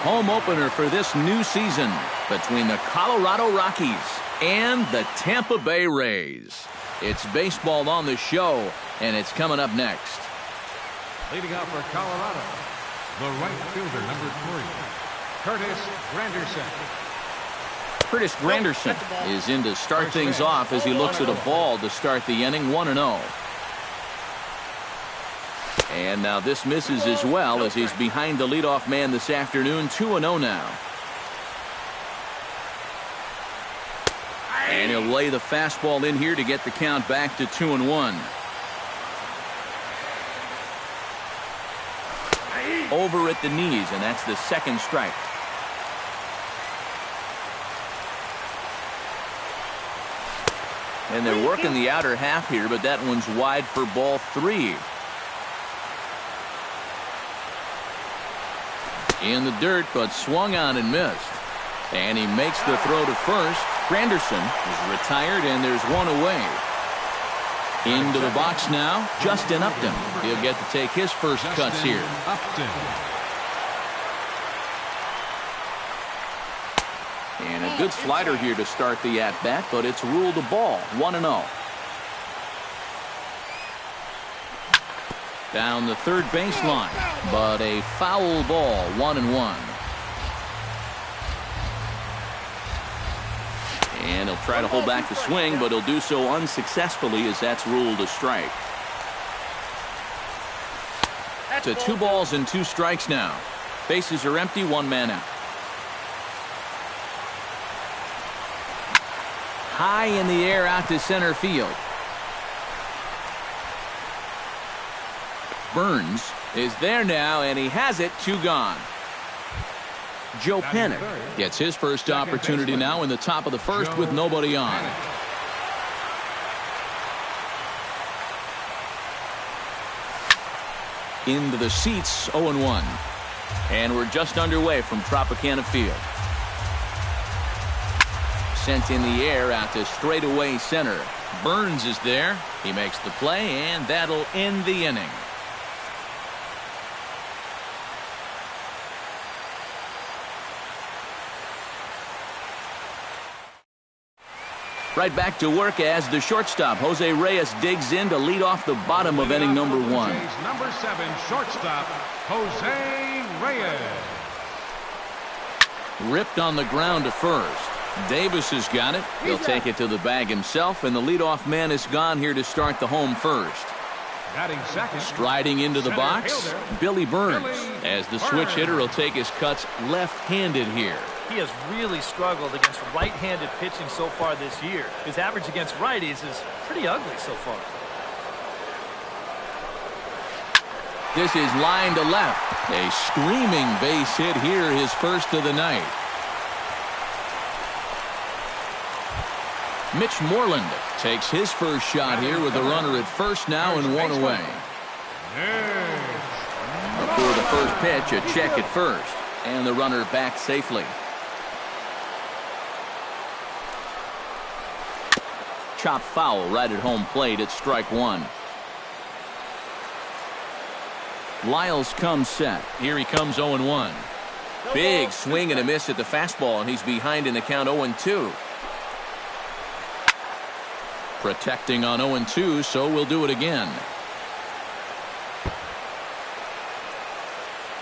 home opener for this new season between the Colorado Rockies and the Tampa Bay Rays. It's baseball on the show, and it's coming up next. Leading off for Colorado, the right fielder, number 3, Curtis Granderson. Curtis Granderson is in to start things off as he looks at a ball to start the inning, 1-0. And now this misses as well as he's behind the leadoff man this afternoon, 2-0 now. And he'll lay the fastball in here to get the count back to 2-1. Over at the knees, and that's the second strike. And they're working the outer half here, but that one's wide for ball 3. In the dirt, but swung on and missed. And he makes the throw to first. Granderson is retired, and there's one away. Into the box now, Justin Upton. He'll get to take his first cuts here. And a good slider here to start the at-bat, but it's ruled a ball, 1-0. Down the third baseline, but a foul ball, 1-1. And he'll try to hold back the swing, but he'll do so unsuccessfully as that's ruled a strike. To 2 balls and 2 strikes now. Bases are empty, 1 man out. High in the air out to center field. Burns is there now, and he has it, 2 gone. Joe Pennick gets his first opportunity now in the top of the first with nobody on. Into the seats, 0-1. And we're just underway from Tropicana Field. Sent in the air out to straightaway center. Burns is there. He makes the play, and that'll end the inning. Right back to work as the shortstop, Jose Reyes, digs in to lead off the bottom of inning number 1. Number 7, shortstop, Jose Reyes. Ripped on the ground to first. Davis has got it. He'll take it to the bag himself, and the leadoff man is gone here to start the home first. Striding into the box, Billy Burns, as the switch hitter will take his cuts left-handed here. He has really struggled against right-handed pitching so far this year. His average against righties is pretty ugly so far. This is line to left. A screaming base hit here, his first of the night. Mitch Moreland takes his first shot here with a runner at first now and 1 away. Before the first pitch, a check at first, and the runner back safely. Chop foul right at home plate at strike 1. Lyles comes set. Here he comes, 0-1. Big swing and a miss at the fastball, and he's behind in the count, 0-2. Protecting on 0-2, so we'll do it again.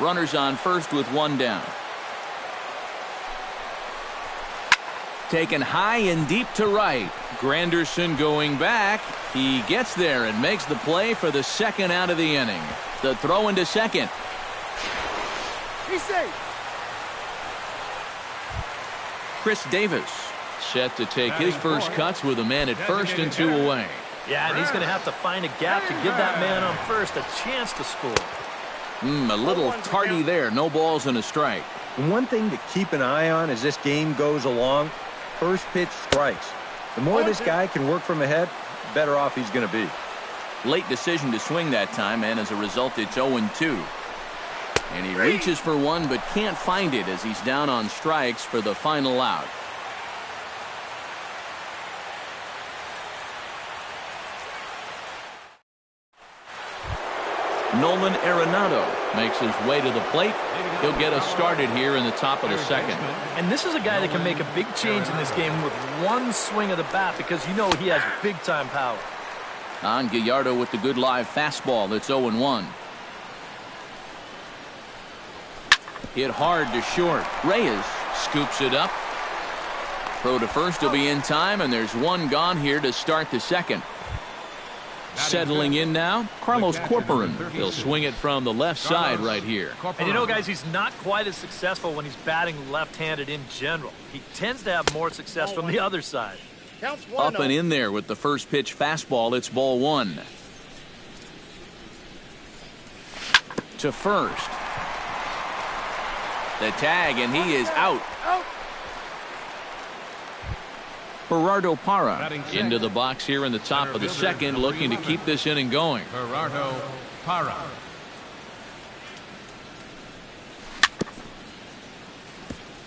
Runners on first with 1 down. Taken high and deep to right. Granderson going back. He gets there and makes the play for the second out of the inning. The throw into second. He's safe. Chris Davis set to take his first cuts with a man at first and 2 away. Yeah, and he's going to have to find a gap to give that man on first a chance to score. A little tardy there. No balls and a strike. And one thing to keep an eye on as this game goes along, first pitch strikes. The more this guy can work from ahead, the better off he's going to be. Late decision to swing that time, and as a result, it's 0-2. And he reaches for one, but can't find it as he's down on strikes for the final out. Nolan Arenado makes his way to the plate. He'll get us started here in the top of the second. And this is a guy that can make a big change in this game with one swing of the bat because you know he has big-time power. On Gallardo with the good live fastball. It's 0-1. Hit hard to short. Reyes scoops it up. Throw to first will be in time, and there's one gone here to start the second. Settling in now, Carlos Corporan. He'll swing it from the left side right here. And you know, guys, he's not quite as successful when he's batting left-handed in general. He tends to have more success from the other side. Up and in there with the first pitch fastball. It's ball one. To first. The tag, and he is out. Gerardo Parra into the box here in the top of the second, looking to keep this inning going. Gerardo Parra.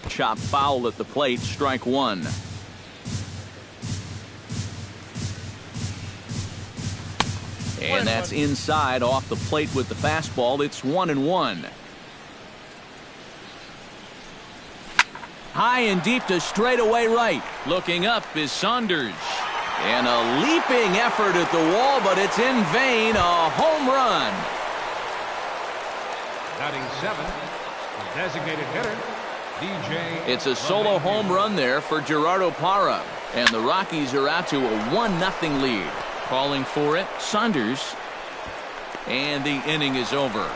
Chop foul at the plate, strike one. And that's inside off the plate with the fastball. It's 1-1. High and deep to straightaway right. Looking up is Saunders. And a leaping effort at the wall, but it's in vain. A home run. Batting seventh, the designated hitter, DJ. It's a solo home run there for Gerardo Parra. And the Rockies are out to a 1-0 lead. Calling for it, Saunders. And the inning is over.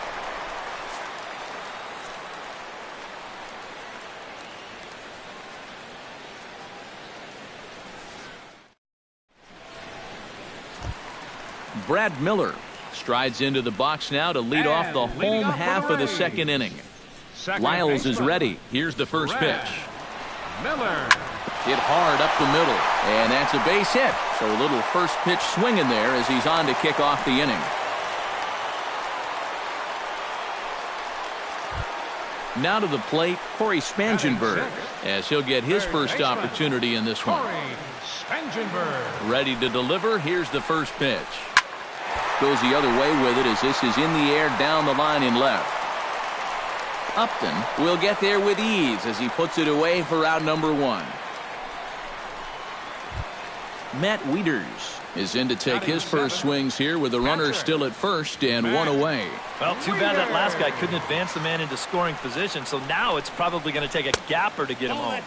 Brad Miller strides into the box now to lead off the home half of the second inning. Lyles is ready. Here's the first pitch. Miller. Hit hard up the middle, and that's a base hit. So a little first pitch swinging there as he's on to kick off the inning. Now to the plate, Corey Spangenberg, as he'll get his first opportunity in this one. Ready to deliver. Here's the first pitch. Goes the other way with it as this is in the air down the line in left. Upton will get there with ease as he puts it away for out number one. Matt Wieters is in to take his first swings here with the runner still at first and one away. Well, too bad that last guy couldn't advance the man into scoring position, so now it's probably going to take a gapper to get him home.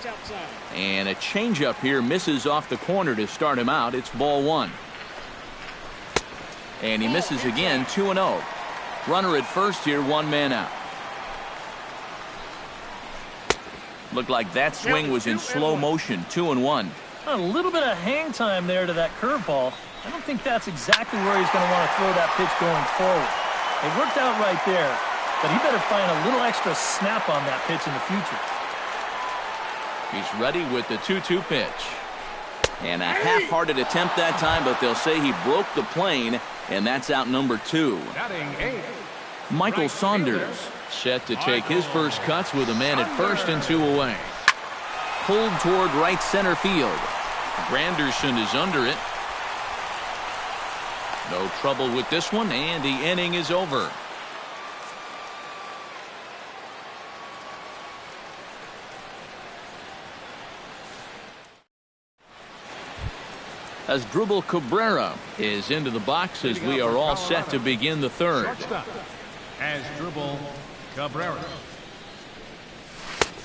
And a changeup here misses off the corner to start him out. It's ball one. And he misses again, 2-0. Runner at first here, one man out. Looked like that swing was in slow motion, 2-1. A little bit of hang time there to that curveball. I don't think that's exactly where he's going to want to throw that pitch going forward. It worked out right there, but he better find a little extra snap on that pitch in the future. He's ready with the 2-2 pitch. And a half-hearted attempt that time, but they'll say he broke the plane, and that's out number two. Michael Saunders set to take his first cuts with a man at first and two away. Pulled toward right center field. Granderson is under it. No trouble with this one, and the inning is over. As Drupal Cabrera is into the box as we are all set to begin the third. As Drupal Cabrera.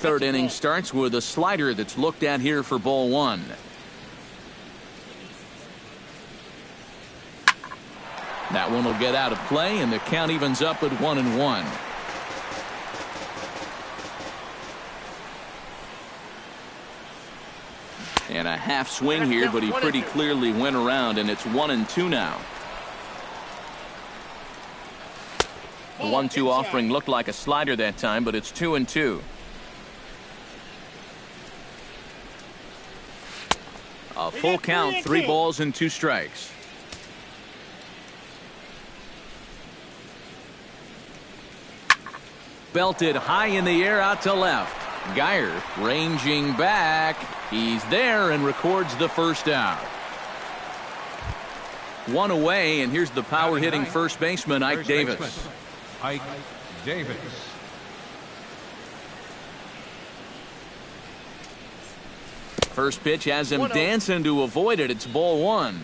Third inning starts with a slider that's looked at here for ball one. That one will get out of play, and the count evens up at 1-1. And a half swing here, but he pretty clearly went around, and it's 1-2 now. The 1-2 offering looked like a slider that time, but it's 2-2. A full count, 3 balls and 2 strikes. Belted high in the air out to left. Geyer ranging back. He's there and records the first out. One away, and here's the power-hitting first baseman, Ike Davis. Ike Davis. First pitch has him dancing to avoid it. It's ball one.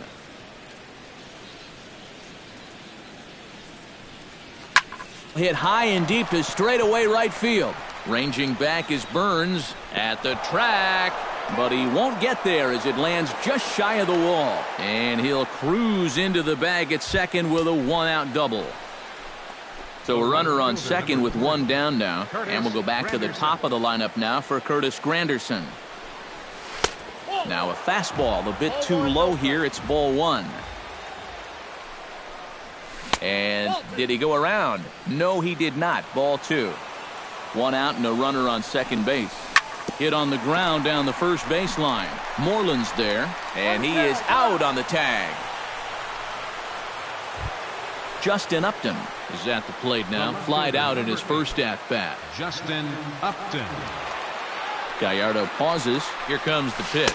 Hit high and deep to straightaway right field. Ranging back is Burns at the track, but he won't get there as it lands just shy of the wall. And he'll cruise into the bag at second with a one-out double. So a runner on second with one down now. And we'll go back to the top of the lineup now for Curtis Granderson. Now a fastball a bit too low here. It's ball one. And did he go around? No, he did not. Ball two. One out and a runner on second base. Hit on the ground down the first baseline. Moreland's there, and he is out on the tag. Justin Upton is at the plate now. Flied out in his first at-bat. Justin Upton. Gallardo pauses. Here comes the pitch.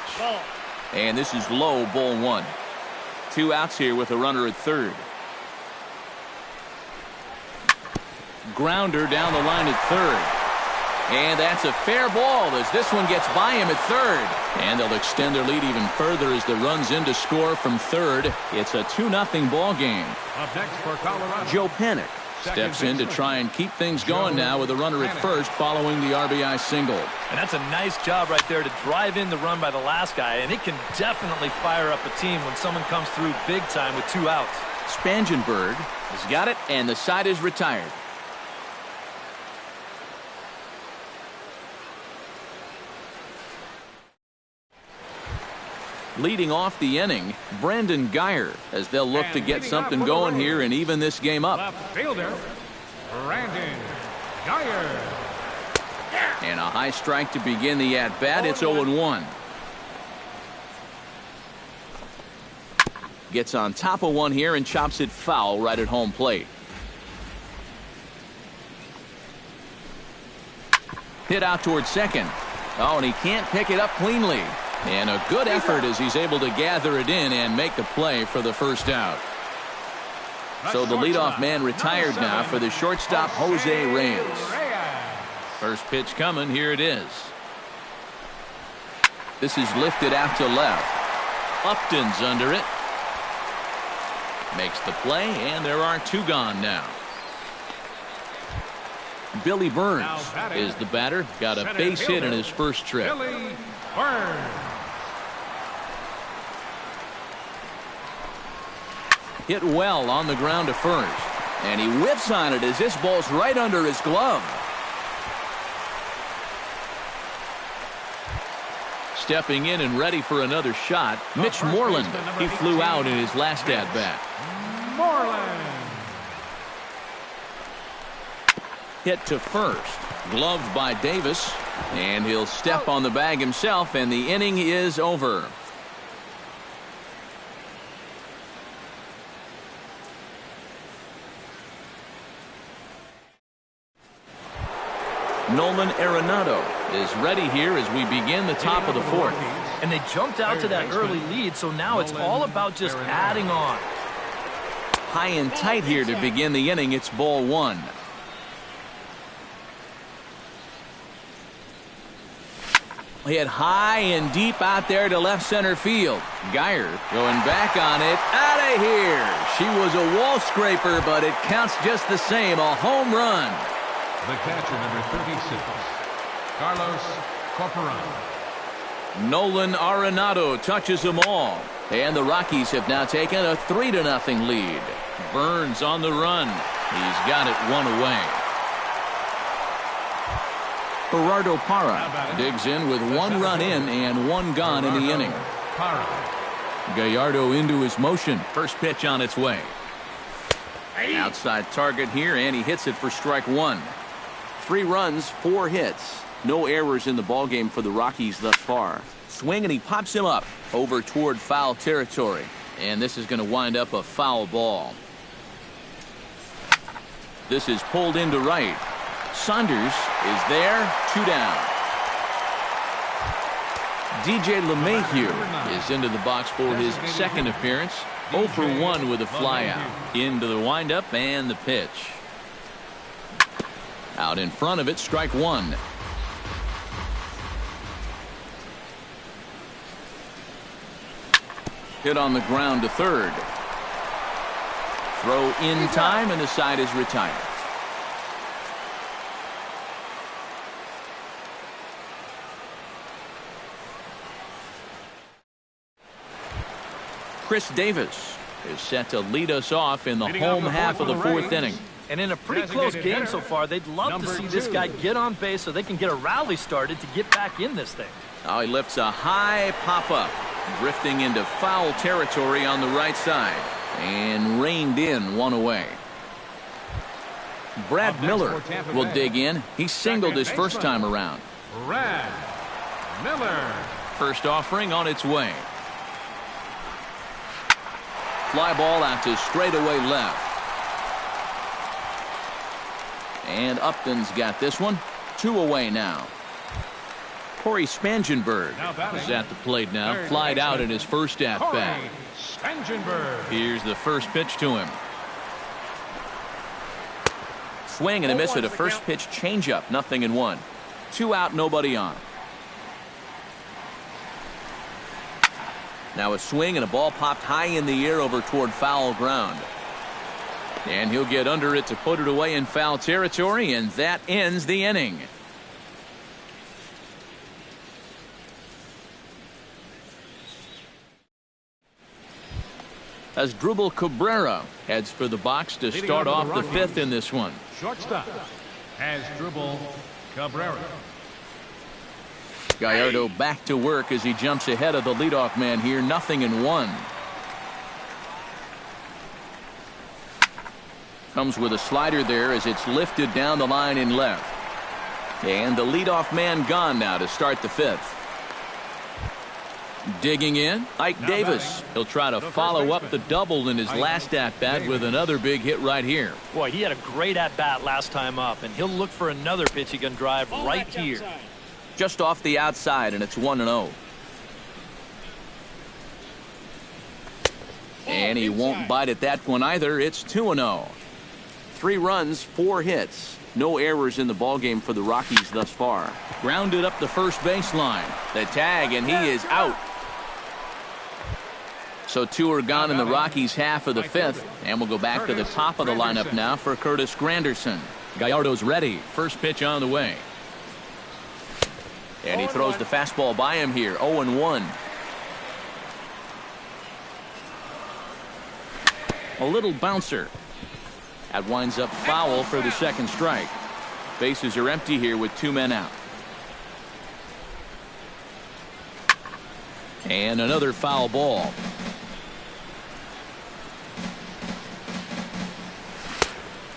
And this is low, ball one. Two outs here with a runner at third. Grounder down the line at third. And that's a fair ball as this one gets by him at third. And they'll extend their lead even further as the runs in to score from third. It's a 2-0 ball game. Up next for Colorado, Joe Panik steps in to try and keep things going now with a runner at first following the RBI single. And that's a nice job right there to drive in the run by the last guy. And it can definitely fire up a team when someone comes through big time with two outs. Spangenberg has got it, and the side is retired. Leading off the inning, Brandon Geyer, as they'll look to get something going here and even this game up. left fielder, Brandon Geyer. And a high strike to begin the at-bat. It's 0-1. Gets on top of one here and chops it foul right at home plate. Hit out towards second. Oh, and he can't pick it up cleanly. And a good effort as he's able to gather it in and make the play for the first out. So the leadoff man retired now for the shortstop, Jose Reyes. First pitch coming. Here it is. This is lifted out to left. Upton's under it. Makes the play, and there are two gone now. Billy Burns is the batter. Got a base hit in his first trip. Billy Burns. Hit well on the ground to first. And he whips on it as this ball's right under his glove. Stepping in and ready for another shot, Mitch Moreland. He flew out in his last at-bat. Moreland. Hit to first. Gloved by Davis. And he'll step on the bag himself, and the inning is over. Nolan Arenado is ready here as we begin the top of the fourth. And they jumped out to that early lead, so now it's all about just adding on. High and tight here to begin the inning. It's ball one. Hit high and deep out there to left center field. Geyer going back on it. Out of here. She was a wall scraper, but it counts just the same. A home run. The catcher, number 36, Carlos Corporan. Nolan Arenado touches them all. And the Rockies have now taken a 3-0 lead. Burns on the run. He's got it one away. Gerardo Parra digs in with one run in and one gone in the inning. Gallardo into his motion. First pitch on its way. Outside target here, and he hits it for strike one. 3 runs, 4 hits. No errors in the ballgame for the Rockies thus far. Swing, and he pops him up over toward foul territory. And this is going to wind up a foul ball. This is pulled into right. Saunders is there, 2 down. DJ LeMahieu is into the box for his second appearance. 0 for 1 with a flyout. Into the windup and the pitch. Out in front of it, strike one. Hit on the ground to third. Throw in time, and the side is retired. Chris Davis is set to lead us off in the home half of the fourth inning. And in a pretty close game so far, they'd love to see this guy get on base so they can get a rally started to get back in this thing. Now he lifts a high pop-up, drifting into foul territory on the right side, and reined in one away. Brad Miller will dig in. He singled his first time around. Brad Miller. First offering on its way. Fly ball out to straightaway left. And Upton's got this one. 2 away now. Corey Spangenberg is at the plate now. Flied out in his first at-bat. Here's the first pitch to him. Swing and a miss at a first pitch changeup. 0-1. 2 out, nobody on. Now a swing and a ball popped high in the air over toward foul ground. And he'll get under it to put it away in foul territory, and that ends the inning. As Drupal Cabrera heads for the box to start off the fifth in this one. Shortstop as Drupal Cabrera. Gallardo back to work as he jumps ahead of the leadoff man here. 0-1. Comes with a slider there as it's lifted down the line in left. And the leadoff man gone now to start the fifth. Digging in, Ike Davis. He'll try to follow up the double in his last at-bat with another big hit right here. Boy, he had a great at-bat last time up, and he'll look for another pitch he can drive right here. Just off the outside, and it's 1-0. And he won't bite at that one either. It's 2-0. 3 runs, 4 hits. No errors in the ballgame for the Rockies thus far. Grounded up the first baseline. The tag, and he is out. So 2 are gone in the Rockies' half of the fifth. And we'll go back to the top of the lineup now for Curtis Granderson. Gallardo's ready. First pitch on the way. And he throws the fastball by him here. 0-1. A little bouncer. That winds up foul for the second strike. Bases are empty here with 2 men out. And another foul ball.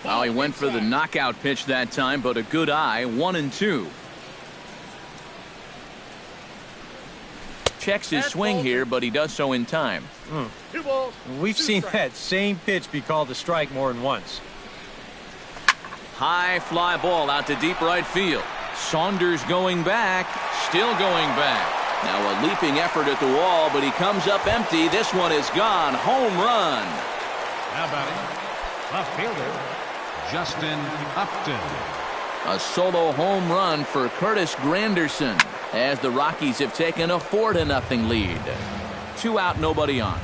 Well, he went for the knockout pitch that time, but a good eye. 1-2. Checks his swing here, but he does so in time. We've seen that same pitch be called a strike more than once. High fly ball out to deep right field. Saunders going back, still going back. Now a leaping effort at the wall, but he comes up empty. This one is gone. Home run. Now batting, left fielder Justin Upton. A solo home run for Curtis Granderson as the Rockies have taken a 4-0 lead. 2 out, nobody on.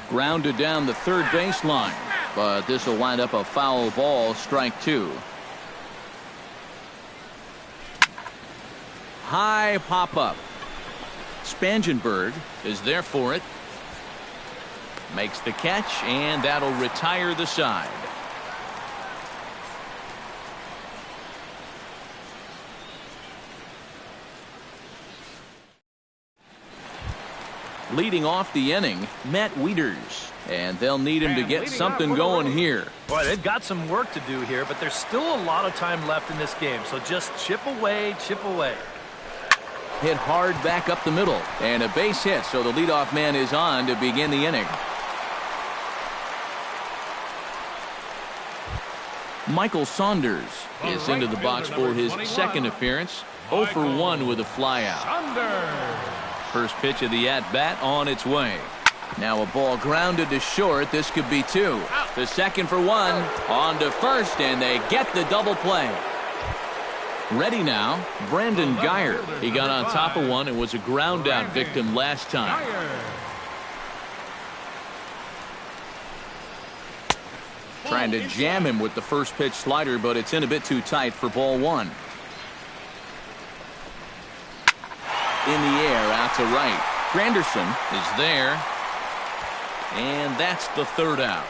Grounded down the third baseline, but this will wind up a foul ball. Strike 2. High pop-up. Spangenberg is there for it. Makes the catch, and that'll retire the side. Leading off the inning, Matt Wieters, and they'll need him to get something going here. Boy, they've got some work to do here, but there's still a lot of time left in this game, so just chip away, chip away. Hit hard back up the middle, and a base hit, so the leadoff man is on to begin the inning. Michael Saunders is into the box for his second appearance. 0 for 1 with a flyout. First pitch of the at-bat on its way. Now a ball grounded to short. This could be 2. The second for 1. On to first, and they get the double play. Ready now, Brandon Geyer. He got on top of one and was a ground-out victim last time. Trying to jam him with the first pitch slider, but it's in a bit too tight for ball 1. In the air, out to right. Granderson is there. And that's the third out.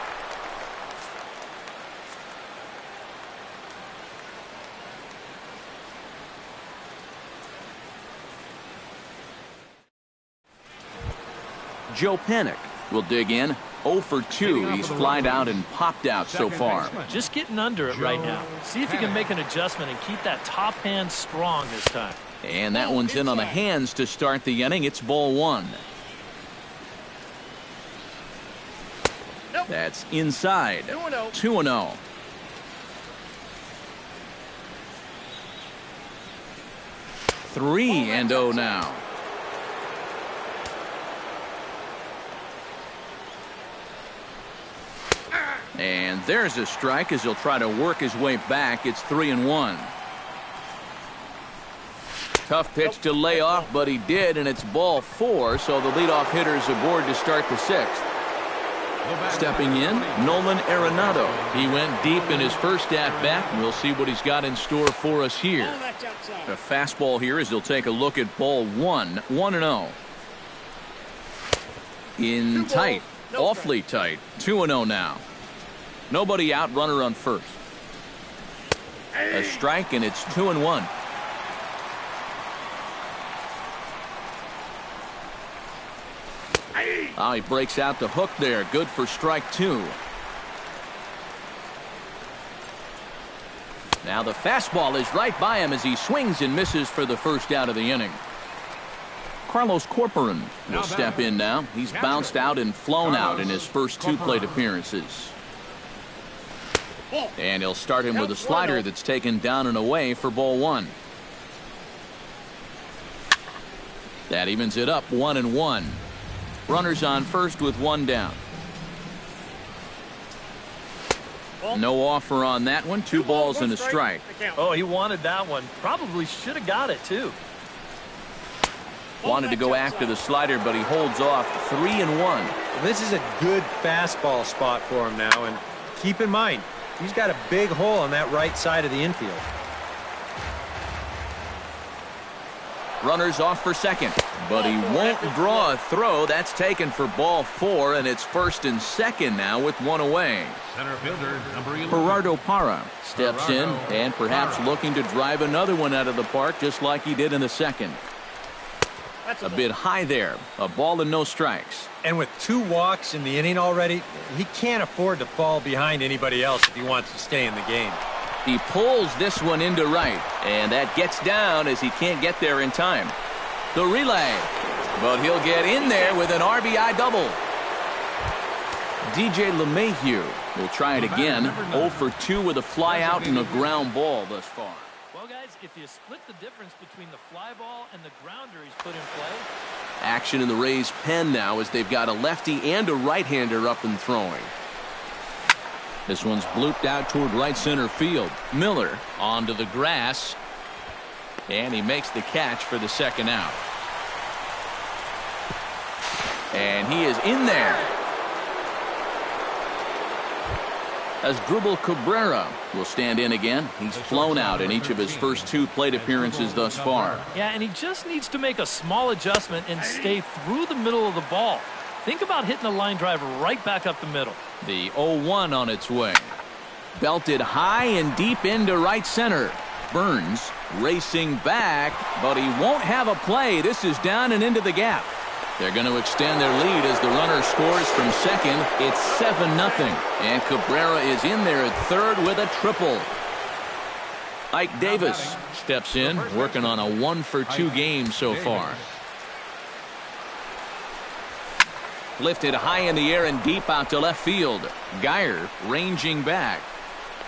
Joe Panik will dig in. 0 for 2. He's flied out and popped out so far. Just getting under it right now. See if he can make an adjustment and keep that top hand strong this time. And that one's in on the hands to start the inning. It's ball 1. That's inside. 2-0. Three and 0 now. And there's a strike as he'll try to work his way back. It's 3-1. Tough pitch to lay off, but he did, and it's ball 4, so the leadoff hitter is aboard to start the 6th. Stepping in, Nolan Arenado. He went deep in his first at-bat, and we'll see what he's got in store for us here. The fastball here as he'll take a look at ball 1, 1-0. In tight, awfully tight, 2-0 now. Nobody out, runner on first. A strike, and it's 2-1. Oh, he breaks out the hook there. Good for strike 2. Now the fastball is right by him as he swings and misses for the first out of the inning. Carlos Corporan will step in now. He's bounced out and flown out in his first 2 plate appearances. And he'll start him with a slider that's taken down and away for ball 1. That evens it up 1-1. Runners on first with 1 down. No offer on that one. 2 balls and a strike. Oh, he wanted that one. Probably should have got it, too. Wanted to go after the slider, but he holds off. 3-1. This is a good fastball spot for him now, and keep in mind, he's got a big hole on that right side of the infield. Runners off for second, but he won't draw a throw. That's taken for ball 4, and it's first and second now with 1 away. Center fielder, number 11. Gerardo Parra steps in and perhaps looking to drive another one out of the park just like he did in the second. A bit high there. A ball and no strikes. And with 2 walks in the inning already, he can't afford to fall behind anybody else if he wants to stay in the game. He pulls this one into right, and that gets down as he can't get there in time. The relay, but he'll get in there with an RBI double. DJ LeMahieu will try it again. 0 for 2 with a fly out and a ground ball thus far. Well, guys, if you split the difference between the fly ball and the grounder he's put in play. Action in the Rays' pen now as they've got a lefty and a right-hander up and throwing. This one's blooped out toward right center field. Miller onto the grass, and he makes the catch for the second out. And he is in there. Asdrubal Cabrera will stand in again. He's flown out in each of his first 2 plate appearances thus far. Yeah, and he just needs to make a small adjustment and stay through the middle of the ball. Think about hitting a line drive right back up the middle. The 0-1 on its way. Belted high and deep into right center. Burns racing back, but he won't have a play. This is down and into the gap. They're going to extend their lead as the runner scores from second. It's 7-0. And Cabrera is in there at third with a triple. Ike Davis steps in, working on a 1 for 2 game so far. Lifted high in the air and deep out to left field. Geyer ranging back.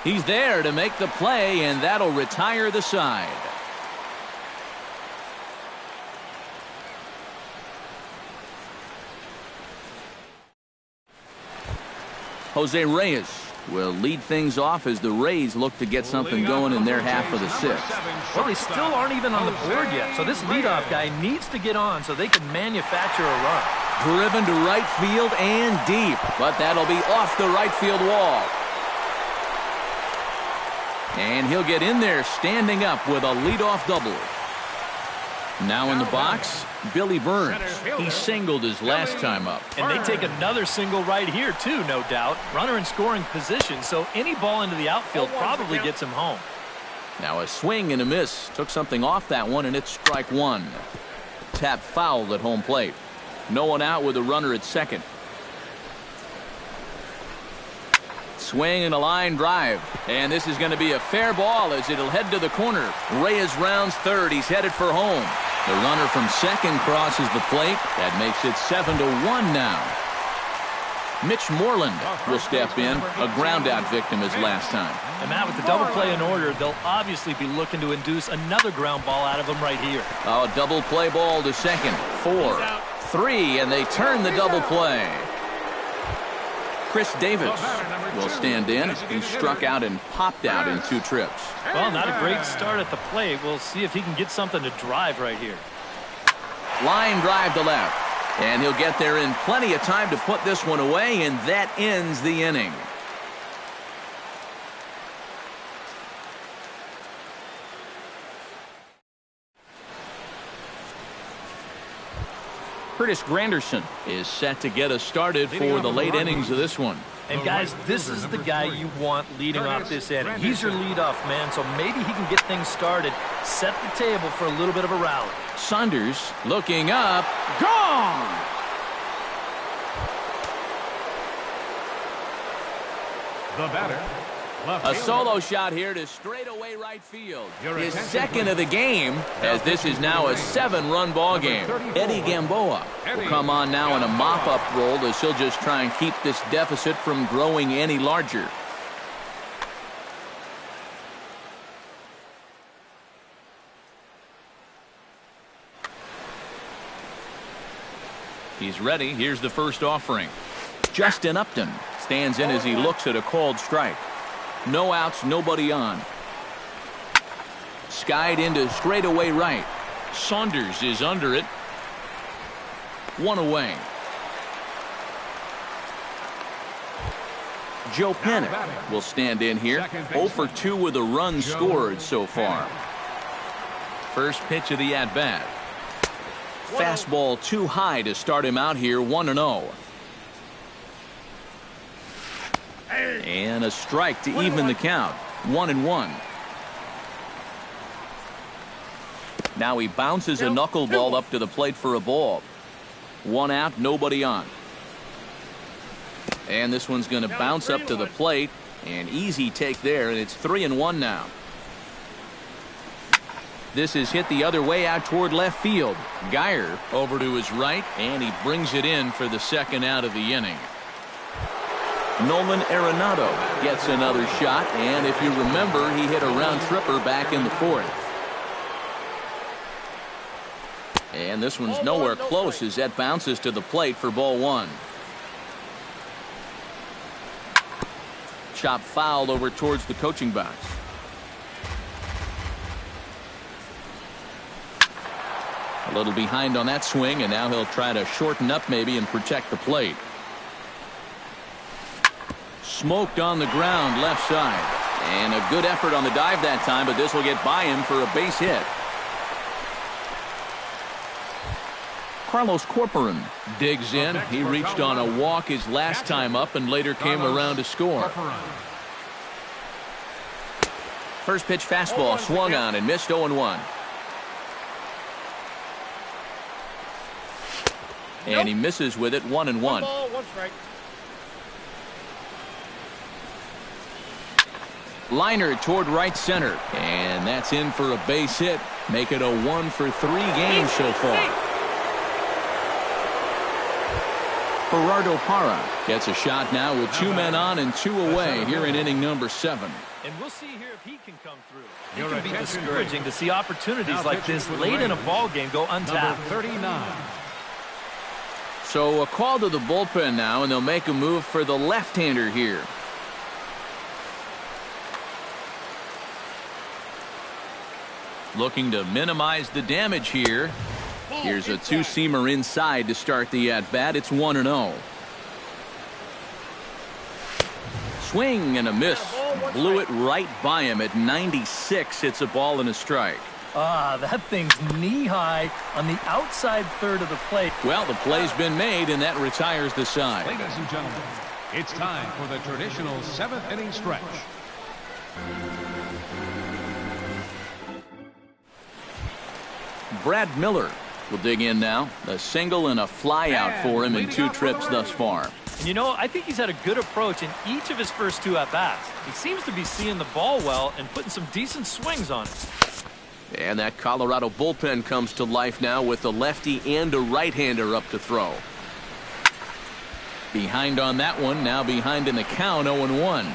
He's there to make the play, and that'll retire the side. Jose Reyes will lead things off as the Rays look to get something going in their half of the sixth. Well, they still aren't even on the board yet, so this leadoff guy needs to get on so they can manufacture a run. Driven to right field and deep, but that'll be off the right field wall. And he'll get in there standing up with a leadoff double. Now in the box, Billy Burns. He singled his last time up. And they take another single right here, too, no doubt. Runner in scoring position, so any ball into the outfield probably gets him home. Now a swing and a miss. Took something off that one, and it's strike one. Tap fouled at home plate. No one out with a runner at second. Swing and a line drive. And this is going to be a fair ball as it'll head to the corner. Reyes rounds third. He's headed for home. The runner from second crosses the plate. That makes it 7-1 now. Mitch Moreland will step in. A ground-out victim as last time. And Matt, with the double play in order, they'll obviously be looking to induce another ground ball out of him right here. Oh, double play ball to second. 4, 3, and they turn the double play. Chris Davis will stand in. He struck out and popped out in 2 trips. Well, not a great start at the plate. We'll see if he can get something to drive right here. Line drive to left. And he'll get there in plenty of time to put this one away, and that ends the inning. Curtis Granderson is set to get us started for the late innings of this one. And guys, this is the guy you want leading off this inning. He's your leadoff man, so maybe he can get things started, set the table for a little bit of a rally. Saunders looking up, gone! The batter. A solo shot here to straightaway right field. His second of the game, as this is now a 7-run ball game. Eddie Gamboa will come on now in a mop-up role as he'll just try and keep this deficit from growing any larger. He's ready. Here's the first offering. Justin Upton stands in as he looks at a called strike. No outs, nobody on. Skied into straightaway right. Saunders is under it. 1 away. Joe Pennick will stand in here. 0 for 2 with a run scored so far. First pitch of the at-bat. Fastball too high to start him out here. 1-0. And a strike to even the count. 1-1. Now he bounces a knuckleball up to the plate for a ball. 1 out, nobody on. And this one's going to bounce up to the plate. An easy take there, and it's 3-1 now. This is hit the other way out toward left field. Geyer over to his right, and he brings it in for the second out of the inning. Nolan Arenado gets another shot, and if you remember, he hit a round tripper back in the 4th. And this one's nowhere close as that bounces to the plate for ball 1. Chop fouled over towards the coaching box. A little behind on that swing, and now he'll try to shorten up maybe and protect the plate. Smoked on the ground left side. And a good effort on the dive that time, but this will get by him for a base hit. Carlos Corporan digs in. He reached on a walk his last time up and later came around to score. First pitch fastball swung on and missed. 0-1. And he misses with it. 1-1. 1 ball, 1 strike. Liner toward right center, and that's in for a base hit. Make it a 1 for 3 games so far. Gerardo Parra gets a shot now with 2 men on and 2 away here in inning number 7. And we'll see here if he can come through. It can be discouraging to see opportunities like this late in a ball game go untapped. Number 39. So a call to the bullpen now, and they'll make a move for the left-hander here. Looking to minimize the damage here. Here's a two-seamer inside to start the at-bat. It's 1-0. Swing and a miss. Blew it right by him at 96. It's a ball and a strike. That thing's knee-high on the outside third of the plate. Well, the play's been made, and that retires the side. Ladies and gentlemen, it's time for the traditional seventh-inning stretch. Brad Miller will dig in now. A single and a fly out for him in 2 trips thus far. And you know, I think he's had a good approach in each of his first 2 at-bats. He seems to be seeing the ball well and putting some decent swings on it. And that Colorado bullpen comes to life now with a lefty and a right-hander up to throw. Behind on that one, now behind in the count, 0-1.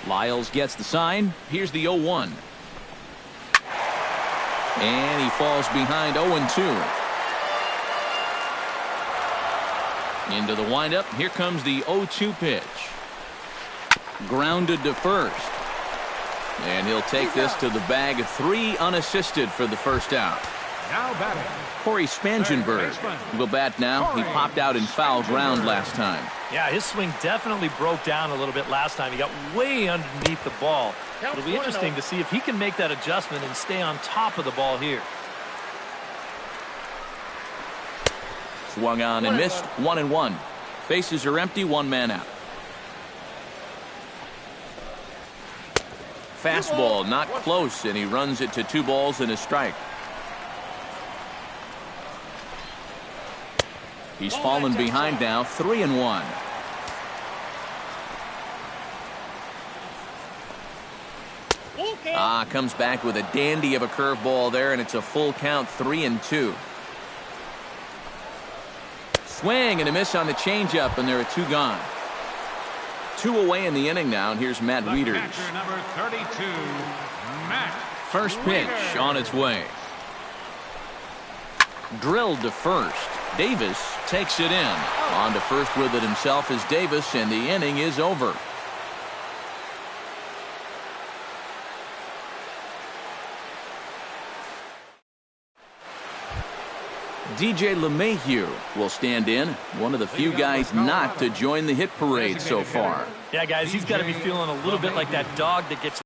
Lyles gets the sign. Here's the 0-1. And he falls behind 0-2. Into the windup. Here comes the 0-2 pitch. Grounded to first. And he'll take this to the bag. 3 unassisted for the first out. Now batting, Corey Spangenberg will bat now. He popped out in foul ground last time. Yeah, his swing definitely broke down a little bit last time. He got way underneath the ball. It'll be interesting to see if he can make that adjustment and stay on top of the ball here. Swung on and missed. 1-1. Bases are empty. 1 man out. Fastball not close, and he runs it to 2 balls and a strike. He's fallen behind now. 3-1. Comes back with a dandy of a curveball there, and it's a full count. 3-2. Swing and a miss on the changeup, and there are 2 gone. 2 away in the inning now, and here's Matt Wieters. catcher number 32, Matt First pitch on its way. Drilled to first. Davis takes it in. On to first with it himself is Davis, and the inning is over. DJ LeMahieu will stand in, one of the few guys not to join the hit parade so far. Yeah, guys, he's got to be feeling a little bit like that dog that gets